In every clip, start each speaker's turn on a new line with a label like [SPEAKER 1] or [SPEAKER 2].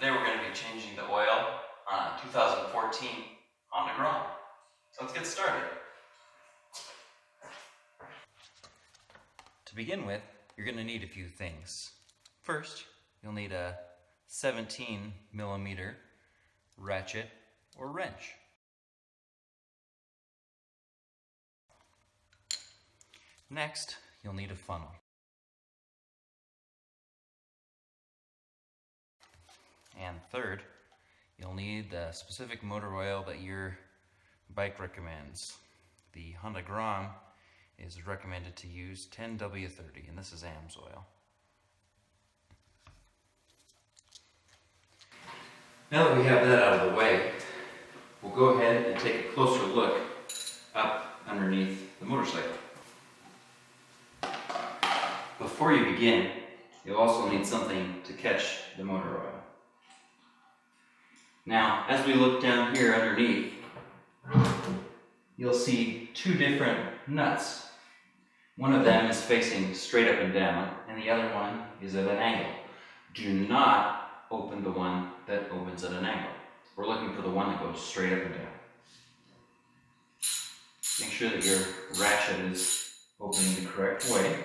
[SPEAKER 1] Today we're going to be changing the oil on a 2014 Honda Grom. So let's get started. To begin with, you're going to need a few things. First, you'll need a 17mm ratchet or wrench. Next, you'll need a funnel. And third, you'll need the specific motor oil that your bike recommends. The Honda Grom is recommended to use 10W30, and this is AMS oil. Now that we have that out of the way, we'll go ahead and take a closer look up underneath the motorcycle. Before you begin, you'll also need something to catch the motor oil. Now, as we look down here underneath, you'll see two different nuts. One of them is facing straight up and down, and the other one is at an angle. Do not open the one that opens at an angle. We're looking for the one that goes straight up and down. Make sure that your ratchet is opening the correct way.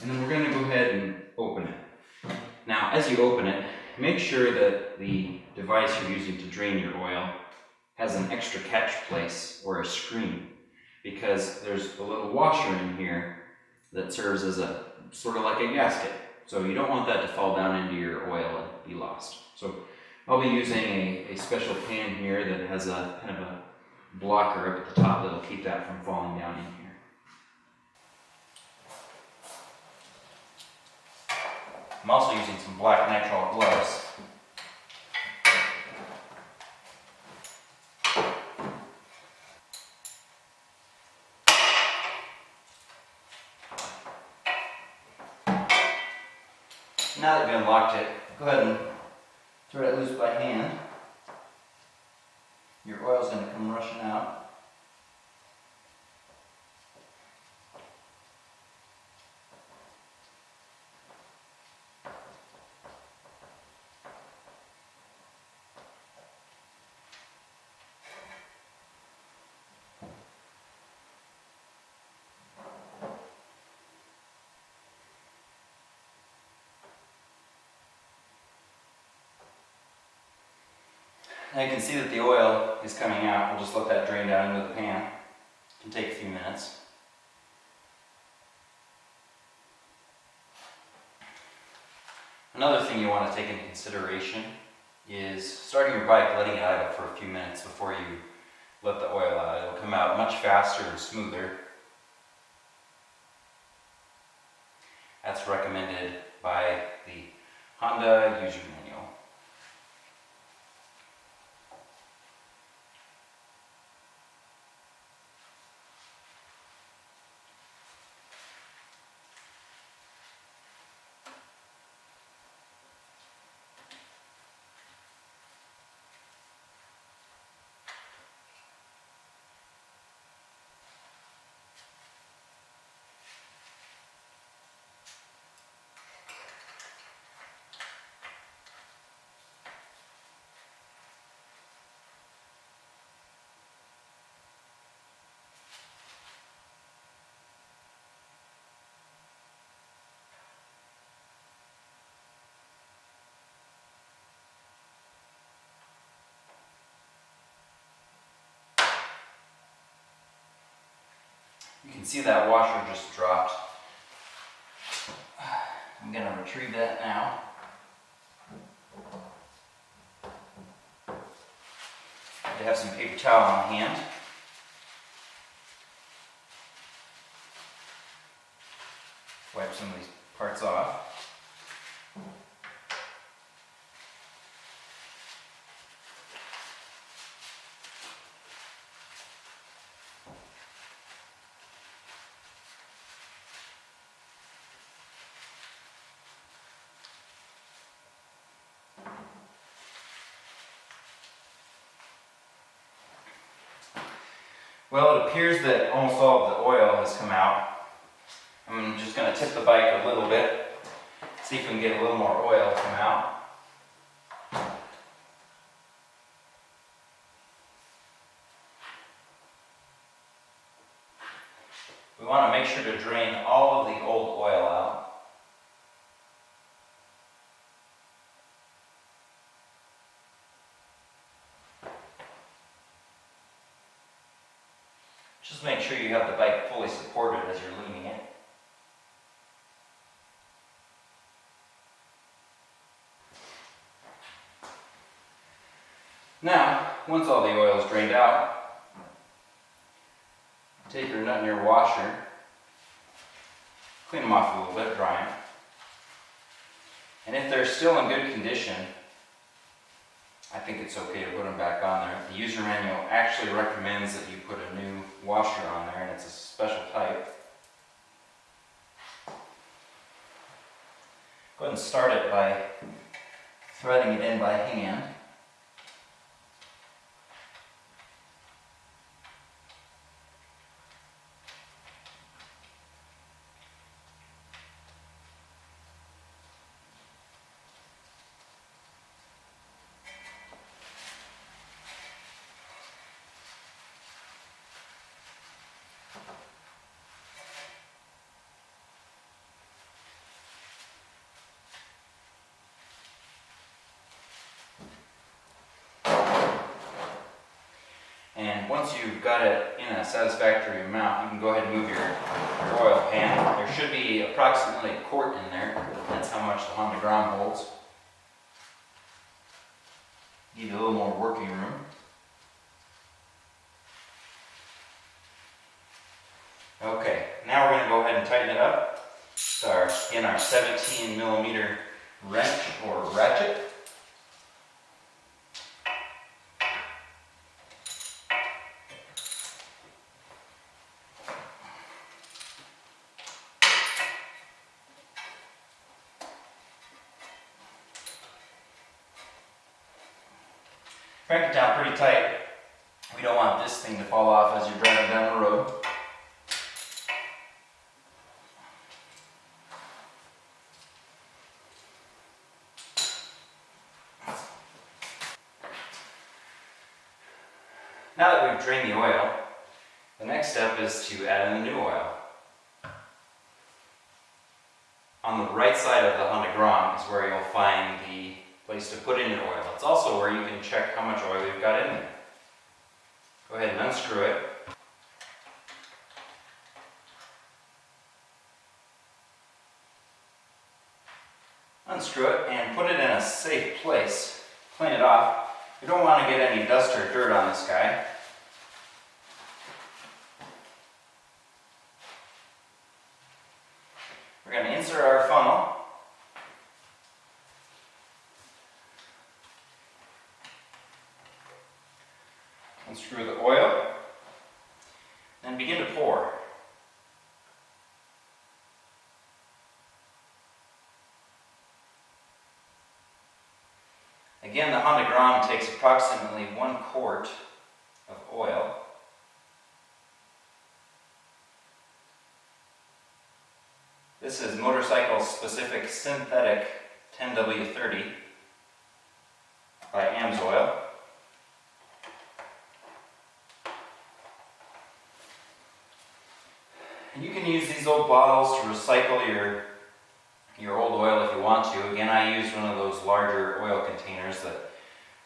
[SPEAKER 1] And then we're going to go ahead and open it. Now, as you open it, make sure that the device you're using to drain your oil has an extra catch place or a screen, because there's a little washer in here that serves as a sort of like a gasket. So you don't want that to fall down into your oil and be lost. So I'll be using a special pan here that has a kind of a blocker up at the top that'll keep that from falling down in here. I'm also using some black nitrile gloves. Now that you've unlocked it, go ahead and throw it loose by hand. Your oil's going to come rushing out. Now you can see that the oil is coming out. We'll just let that drain down into the pan. It can take a few minutes. Another thing you want to take into consideration is starting your bike, letting it idle for a few minutes before you let the oil out. It'll come out much faster and smoother. That's recommended by the Honda user manual. You can see that washer just dropped. I'm going to retrieve that now. I have some paper towel on hand. Wipe some of these parts off. Well, it appears that almost all of the oil has come out. I'm just going to tip the bike a little bit See if we can get a little more oil to come out. We want to make sure to drain all of the old oil out. Just make sure you have the bike fully supported as you're leaning it. Now, once all the oil is drained out, take your nut and your washer, clean them off a little bit, dry them. And if they're still in good condition, I think it's okay to put them back on there. The user manual actually recommends that you put a new washer on there, and it's a special type. Go ahead and start it by threading it in by hand. And once you've got it in a satisfactory amount, you can go ahead and move your oil pan. There should be approximately a quart in there. That's how much the Honda Grom holds. Give you a little more working room. Okay, now we're going to go ahead and tighten it up. In our 17mm wrench or ratchet. Crank it down pretty tight. We don't want this thing to fall off as you're driving down the road. Now that we've drained the oil, the next step is to add in the new oil. On the right side of the Honda Grom is where you'll find the place to put in your oil. It's also where you can check how much oil you've got in there. Go ahead and unscrew it. Unscrew it and put it in a safe place. Clean it off. You don't want to get any dust or dirt on this guy. We're going to insert our funnel. Unscrew the oil, and begin to pour. Again, the Honda Grom takes approximately 1 quart of oil. This is motorcycle specific synthetic 10W30 by AMSOIL. And you can use these old bottles to recycle your old oil if you want to. Again, I use one of those larger oil containers that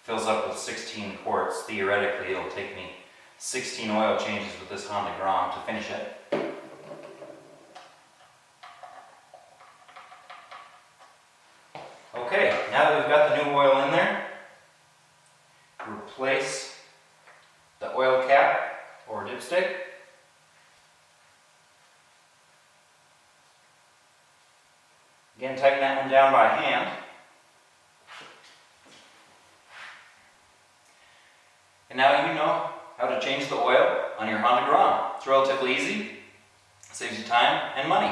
[SPEAKER 1] fills up with 16 quarts. Theoretically, it'll take me 16 oil changes with this Honda Grom to finish it. Okay, now that we've got the new oil in there, replace the oil cap or dipstick. Again, tighten that one down by hand. And now you know how to change the oil on your Honda Grom. It's relatively easy, saves you time and money.